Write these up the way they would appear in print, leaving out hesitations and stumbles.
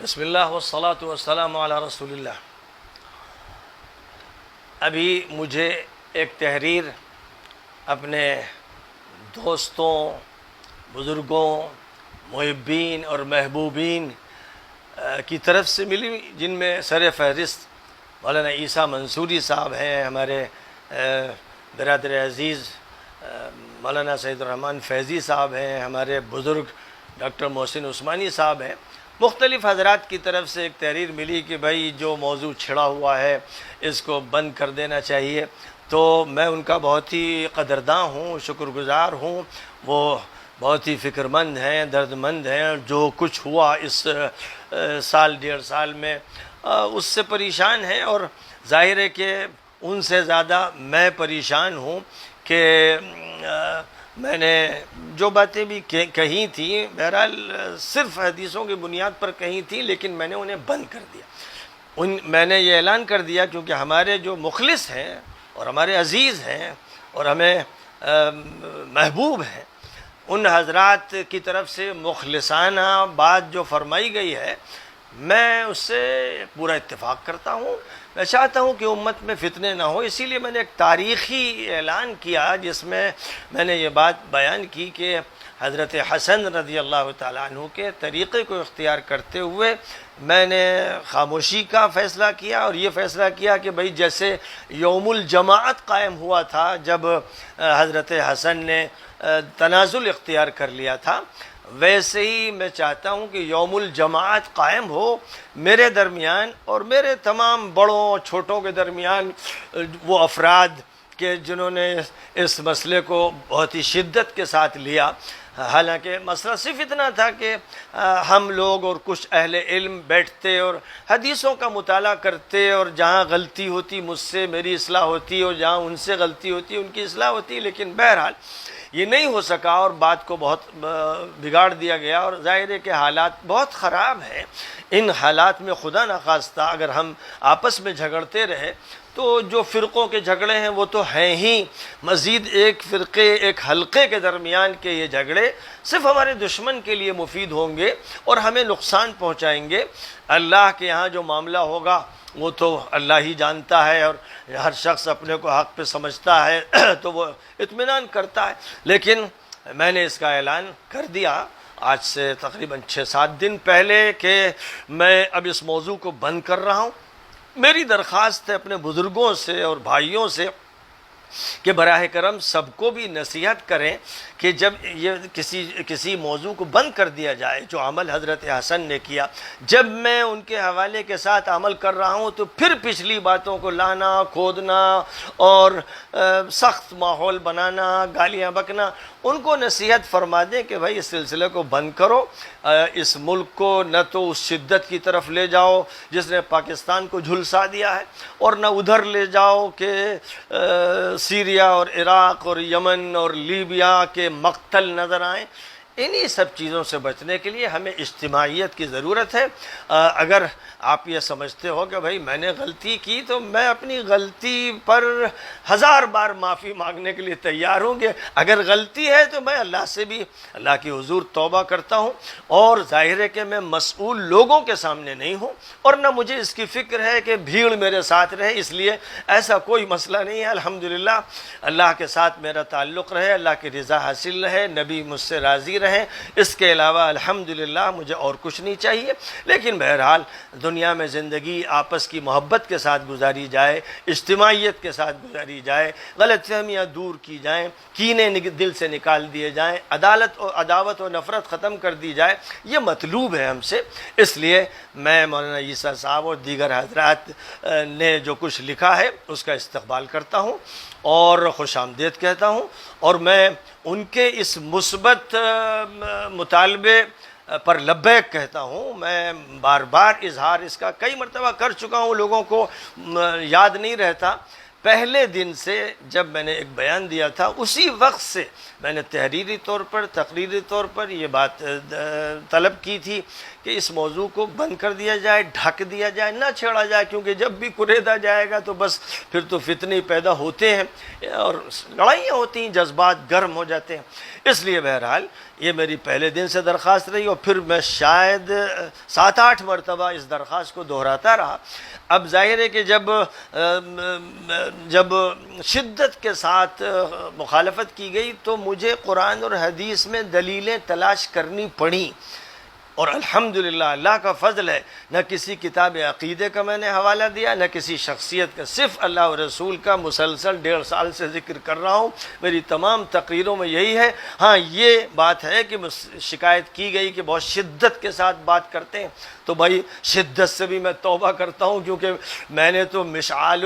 بسم اللہ والصلاة والسلام علی رسول اللہ۔ ابھی مجھے ایک تحریر اپنے دوستوں، بزرگوں، محبین اور محبوبین کی طرف سے ملی، جن میں سر فہرست مولانا عیسیٰ منصوری صاحب ہیں، ہمارے برادر عزیز مولانا سید الرحمن فیضی صاحب ہیں، ہمارے بزرگ ڈاکٹر محسن عثمانی صاحب ہیں۔ مختلف حضرات کی طرف سے ایک تحریر ملی کہ بھائی جو موضوع چھڑا ہوا ہے اس کو بند کر دینا چاہیے، تو میں ان کا بہت ہی قدرداں ہوں، شکر گزار ہوں۔ وہ بہت ہی فکر مند ہیں، درد مند ہیں، جو کچھ ہوا اس سال ڈیڑھ سال میں اس سے پریشان ہیں، اور ظاہر ہے کہ ان سے زیادہ میں پریشان ہوں کہ میں نے جو باتیں بھی کہی تھیں، بہرحال صرف حدیثوں کی بنیاد پر کہی تھیں، لیکن میں نے انہیں بند کر دیا۔ میں نے یہ اعلان کر دیا کیونکہ ہمارے جو مخلص ہیں اور ہمارے عزیز ہیں اور ہمیں محبوب ہیں، ان حضرات کی طرف سے مخلصانہ بات جو فرمائی گئی ہے، میں اس سے پورا اتفاق کرتا ہوں۔ میں چاہتا ہوں کہ امت میں فتنے نہ ہو، اسی لیے میں نے ایک تاریخی اعلان کیا جس میں میں نے یہ بات بیان کی کہ حضرت حسن رضی اللہ تعالیٰ عنہ کے طریقے کو اختیار کرتے ہوئے میں نے خاموشی کا فیصلہ کیا، اور یہ فیصلہ کیا کہ بھئی جیسے یوم الجماعت قائم ہوا تھا جب حضرت حسن نے تنازل اختیار کر لیا تھا، ویسے ہی میں چاہتا ہوں کہ یوم الجماعت قائم ہو میرے درمیان اور میرے تمام بڑوں چھوٹوں کے درمیان، وہ افراد کہ جنہوں نے اس مسئلے کو بہت ہی شدت کے ساتھ لیا۔ حالانکہ مسئلہ صرف اتنا تھا کہ ہم لوگ اور کچھ اہل علم بیٹھتے اور حدیثوں کا مطالعہ کرتے، اور جہاں غلطی ہوتی مجھ سے میری اصلاح ہوتی، اور جہاں ان سے غلطی ہوتی ان کی اصلاح ہوتی، لیکن بہرحال یہ نہیں ہو سکا اور بات کو بہت بگاڑ دیا گیا، اور ظاہر ہے کہ حالات بہت خراب ہیں۔ ان حالات میں خدا نخواستہ اگر ہم آپس میں جھگڑتے رہے تو جو فرقوں کے جھگڑے ہیں وہ تو ہیں ہی، مزید ایک فرقے ایک حلقے کے درمیان کے یہ جھگڑے صرف ہمارے دشمن کے لیے مفید ہوں گے اور ہمیں نقصان پہنچائیں گے۔ اللہ کے یہاں جو معاملہ ہوگا وہ تو اللہ ہی جانتا ہے، اور ہر شخص اپنے کو حق پہ سمجھتا ہے تو وہ اطمینان کرتا ہے، لیکن میں نے اس کا اعلان کر دیا آج سے تقریباً 6-7 دن پہلے کہ میں اب اس موضوع کو بند کر رہا ہوں۔ میری درخواست ہے اپنے بزرگوں سے اور بھائیوں سے کہ براہ کرم سب کو بھی نصیحت کریں کہ جب یہ کسی موضوع کو بند کر دیا جائے، جو عمل حضرت حسن نے کیا، جب میں ان کے حوالے کے ساتھ عمل کر رہا ہوں تو پھر پچھلی باتوں کو لانا، کھودنا اور سخت ماحول بنانا، گالیاں بکنا، ان کو نصیحت فرما دیں کہ بھائی اس سلسلے کو بند کرو، اس ملک کو نہ تو اس شدت کی طرف لے جاؤ جس نے پاکستان کو جھلسا دیا ہے، اور نہ ادھر لے جاؤ کہ سیریا اور عراق اور یمن اور لیبیا کے مقتل نظر آئیں۔ انہی سب چیزوں سے بچنے کے لیے ہمیں اجتماعیت کی ضرورت ہے۔ اگر آپ یہ سمجھتے ہو کہ بھائی میں نے غلطی کی تو میں اپنی غلطی پر 1000 بار معافی مانگنے کے لیے تیار ہوں گے۔ اگر غلطی ہے تو میں اللہ سے بھی اللہ کی حضور توبہ کرتا ہوں، اور ظاہر ہے کہ میں مسئول لوگوں کے سامنے نہیں ہوں، اور نہ مجھے اس کی فکر ہے کہ بھیڑ میرے ساتھ رہے، اس لیے ایسا کوئی مسئلہ نہیں ہے۔ الحمدللہ اللہ کے ساتھ میرا تعلق رہے، اللہ کی رضا حاصل رہے، نبی مجھ سے راضی رہیں، اس کے علاوہ الحمدللہ مجھے اور کچھ نہیں چاہیے۔ لیکن بہرحال دنیا میں زندگی آپس کی محبت کے ساتھ گزاری جائے، اجتماعیت کے ساتھ گزاری جائے، غلط فہمیاں دور کی جائیں، کینے دل سے نکال دیے جائیں، عداوت و نفرت ختم کر دی جائے، یہ مطلوب ہے ہم سے۔ اس لیے میں مولانا عیسیٰ صاحب اور دیگر حضرات نے جو کچھ لکھا ہے اس کا استقبال کرتا ہوں اور خوش آمدید کہتا ہوں، اور میں ان کے اس مثبت مطالبے پر لبیک کہتا ہوں۔ میں بار بار اظہار اس کا کئی مرتبہ کر چکا ہوں، لوگوں کو یاد نہیں رہتا پہلے دن سے جب میں نے ایک بیان دیا تھا اسی وقت سے میں نے تحریری طور پر تقریری طور پر یہ بات طلب کی تھی کہ اس موضوع کو بند کر دیا جائے، ڈھک دیا جائے، نہ چھیڑا جائے، کیونکہ جب بھی کریدا جائے گا تو بس پھر تو فتنے پیدا ہوتے ہیں اور لڑائیاں ہوتی ہیں، جذبات گرم ہو جاتے ہیں۔ اس لیے بہرحال یہ میری پہلے دن سے درخواست رہی، اور پھر میں شاید 7-8 مرتبہ اس درخواست کو دہراتا رہا۔ اب ظاہر ہے کہ جب شدت کے ساتھ مخالفت کی گئی تو مجھے قرآن اور حدیث میں دلیلیں تلاش کرنی پڑیں، اور الحمدللہ اللہ کا فضل ہے، نہ کسی کتاب عقیدے کا میں نے حوالہ دیا، نہ کسی شخصیت کا، صرف اللہ اور رسول کا مسلسل 1.5 سال سے ذکر کر رہا ہوں۔ میری تمام تقریروں میں یہی ہے۔ ہاں یہ بات ہے کہ شکایت کی گئی کہ بہت شدت کے ساتھ بات کرتے ہیں، تو بھائی شدت سے بھی میں توبہ کرتا ہوں، کیونکہ میں نے تو مشعال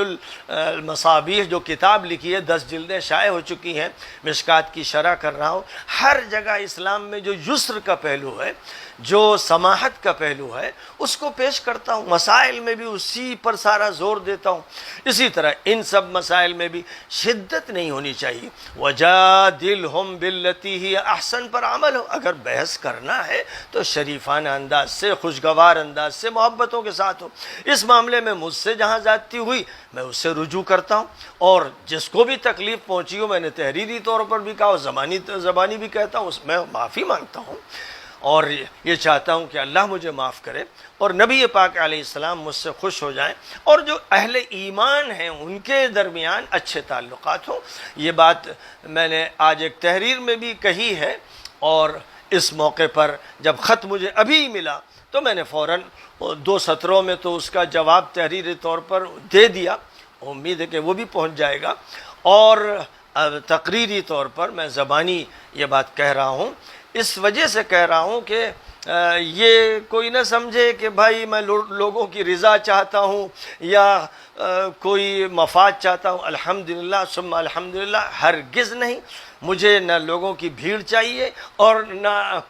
المصابیح جو کتاب لکھی ہے 10 جلدیں شائع ہو چکی ہیں، مشکات کی شرح کر رہا ہوں۔ ہر جگہ اسلام میں جو یسر کا پہلو ہے، جو سماحت کا پہلو ہے، اس کو پیش کرتا ہوں۔ مسائل میں بھی اسی پر سارا زور دیتا ہوں۔ اسی طرح ان سب مسائل میں بھی شدت نہیں ہونی چاہیے۔ وَجَادِلْهُمْ بِالَّتِي هِيَ أَحْسَنُ پر عمل ہو۔ اگر بحث کرنا ہے تو شریفانہ انداز سے، خوشگوار انداز سے، محبتوں کے ساتھ ہو۔ اس معاملے میں مجھ سے جہاں زیادتی ہوئی میں اس سے رجوع کرتا ہوں، اور جس کو بھی تکلیف پہنچی ہو، میں نے تحریری طور پر بھی کہا اور زبانی بھی کہتا ہوں، اس میں معافی مانگتا ہوں، اور یہ چاہتا ہوں کہ اللہ مجھے معاف کرے اور نبی پاک علیہ السلام مجھ سے خوش ہو جائیں، اور جو اہل ایمان ہیں ان کے درمیان اچھے تعلقات ہوں۔ یہ بات میں نے آج ایک تحریر میں بھی کہی ہے، اور اس موقع پر جب خط مجھے ابھی ملا تو میں نے فوراً 2 سطروں میں تو اس کا جواب تحریری طور پر دے دیا، امید ہے کہ وہ بھی پہنچ جائے گا، اور تقریری طور پر میں زبانی یہ بات کہہ رہا ہوں۔ اس وجہ سے کہہ رہا ہوں کہ یہ کوئی نہ سمجھے کہ بھائی میں لوگوں کی رضا چاہتا ہوں یا کوئی مفاد چاہتا ہوں۔ الحمدللہ ثم الحمدللہ، ہرگز نہیں۔ مجھے نہ لوگوں کی بھیڑ چاہیے اور نہ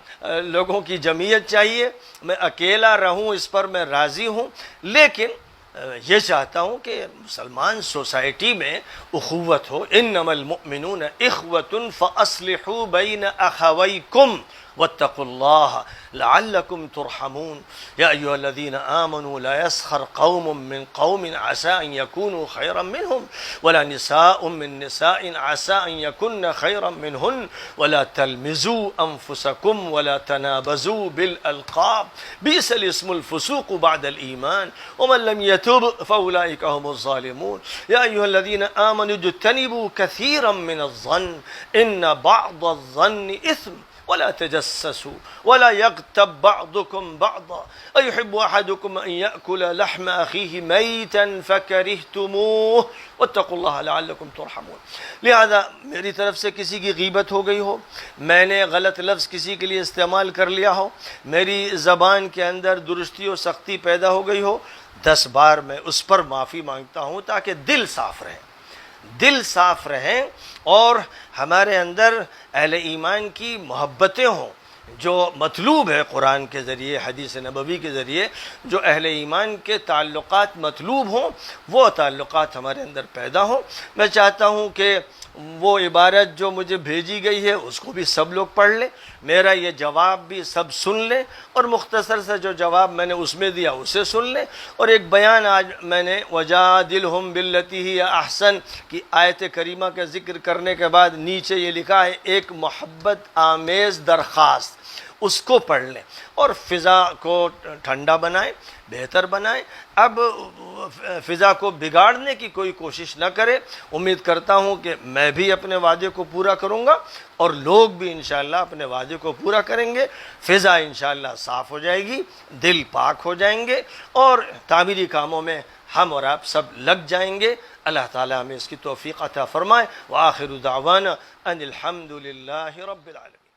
لوگوں کی جمعیت چاہیے، میں اکیلا رہوں اس پر میں راضی ہوں، لیکن یہ چاہتا ہوں کہ مسلمان سوسائٹی میں اخوت ہو۔ انما المؤمنون اخوة فاصلحوا بین اخویکم واتقوا اللہ لعلکم ترحمون یا ایھا الذین آمنوا لا يسخر قوم من قوم عسى ان يكونوا خيرا منهم ولا نساء من نساء عسى ان يكن خيرا منهن ولا تلمزوا انفسكم ولا تنابزوا بالالقاب بئس الاسم الفسوق بعد الايمان ومن لم يتب فاولئك هم الظالمون يا ايها الذين امنوا اجتنبوا كثيرا من الظن ان بعض الظن اثم ولا تجسسوا ولا يغتب بعضكم بعضا أيحب أحدكم أن يأكل لحم أخيه ميتا فكرهتموه واتقوا الله لعلكم ترحمون۔ لہذا میری طرف سے کسی کی غیبت ہو گئی ہو، میں نے غلط لفظ کسی کے لیے استعمال کر لیا ہو، میری زبان کے اندر درستی و سختی پیدا ہو گئی ہو، 10 بار میں اس پر معافی مانگتا ہوں تاکہ دل صاف رہے، دل صاف رہیں، اور ہمارے اندر اہل ایمان کی محبتیں ہوں۔ جو مطلوب ہے قرآن کے ذریعے، حدیث نبوی کے ذریعے جو اہل ایمان کے تعلقات مطلوب ہوں، وہ تعلقات ہمارے اندر پیدا ہوں۔ میں چاہتا ہوں کہ وہ عبارت جو مجھے بھیجی گئی ہے اس کو بھی سب لوگ پڑھ لیں، میرا یہ جواب بھی سب سن لیں، اور مختصر سے جو جواب میں نے اس میں دیا اسے سن لیں، اور ایک بیان آج میں نے وَجَادِلْهُمْ بِالَّتِي هِيَ أَحْسَنُ کی آیت کریمہ کا ذکر کرنے کے بعد نیچے یہ لکھا ہے ایک محبت آمیز درخواست، اس کو پڑھ لیں اور فضا کو ٹھنڈا بنائیں، بہتر بنائیں۔ اب فضا کو بگاڑنے کی کوئی کوشش نہ کرے۔ امید کرتا ہوں کہ میں بھی اپنے وعدے کو پورا کروں گا اور لوگ بھی انشاءاللہ اپنے وعدے کو پورا کریں گے، فضا انشاءاللہ صاف ہو جائے گی، دل پاک ہو جائیں گے، اور تعمیری کاموں میں ہم اور آپ سب لگ جائیں گے۔ اللہ تعالیٰ ہمیں اس کی توفیق عطا فرمائے۔ وآخر دعوانا ان الحمد للہ رب العالمین۔